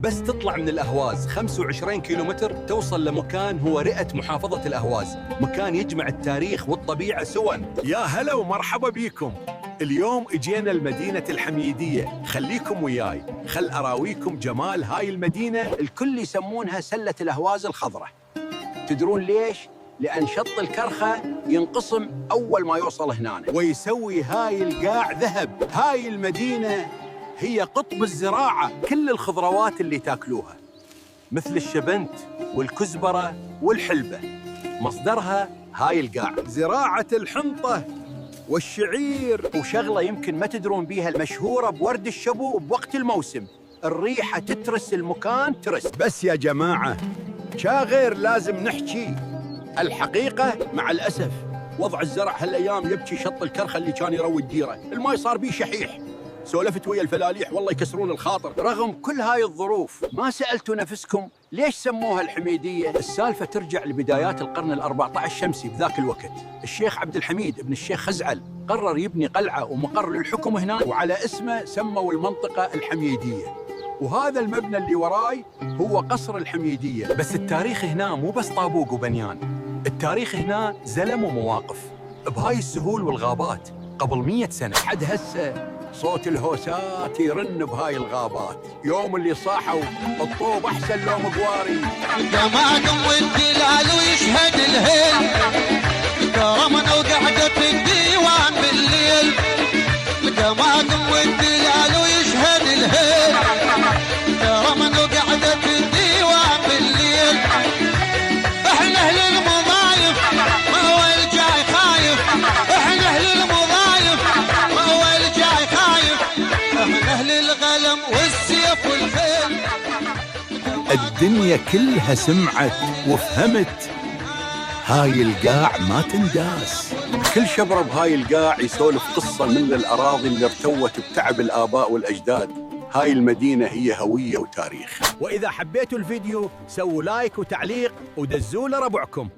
بس تطلع من الأهواز 25 كيلومتر توصل لمكان هو رئة محافظة الأهواز، مكان يجمع التاريخ والطبيعة سوا. يا هلا ومرحبا بيكم. اليوم اجينا المدينة الحميدية، خليكم وياي، خل أراويكم جمال هاي المدينة. الكل يسمونها سلة الأهواز الخضراء. تدرون ليش؟ لأن شط الكرخة ينقسم أول ما يوصل هنا، ويسوي هاي القاع ذهب. هاي المدينة هي قطب الزراعة، كل الخضروات اللي تاكلوها مثل الشبنت والكزبرة والحلبة مصدرها هاي القاع. زراعة الحنطة والشعير، وشغلة يمكن ما تدرون بيها، المشهورة بورد الشبو بوقت الموسم، الريحة تترس المكان ترس. بس يا جماعة شاغر لازم نحكي الحقيقة. مع الأسف وضع الزرع هالأيام يبكي. شط الكرخة اللي كان يروي الديرة الماي صار بيه شحيح. سولفت ويا الفلاليح والله يكسرون الخاطر. رغم كل هاي الظروف ما سألتوا نفسكم ليش سموها الحميدية؟ السالفة ترجع لبدايات القرن ال14 الشمسي. بذاك الوقت الشيخ عبد الحميد ابن الشيخ خزعل قرر يبني قلعة ومقر للحكم هنا، وعلى اسمه سموا المنطقة الحميدية. وهذا المبنى اللي وراي هو قصر الحميدية. بس التاريخ هنا مو بس طابوق وبنيان، التاريخ هنا زلم ومواقف بهاي السهول والغابات قبل 100 سنة. حد هسه صوت الهوسات يرن بهاي الغابات. يوم اللي صاحوا الطوب احسن لو مقواري. جماعكم والدلال ويشهد الهيل، كرمنا وقعدة الديوان بالليل. جماعكم والدلال ويشهد الهيل، كرمنا وقعدة الديوان بالليل. احنا اهل المضايف ما هو الجاي خايف، احنا اهل المضايف ما هو الجاي خايف، احنا اهل الغلم والسيف والخيل. الدنيا كلها سمعت وفهمت هاي القاع ما تنداس. كل شبر بهاي القاع يسولف قصة من الأراضي اللي ارتوت بتعب الآباء والأجداد. هاي المدينة هي هوية وتاريخ. وإذا حبيتوا الفيديو سووا لايك وتعليق ودزوا لربعكم.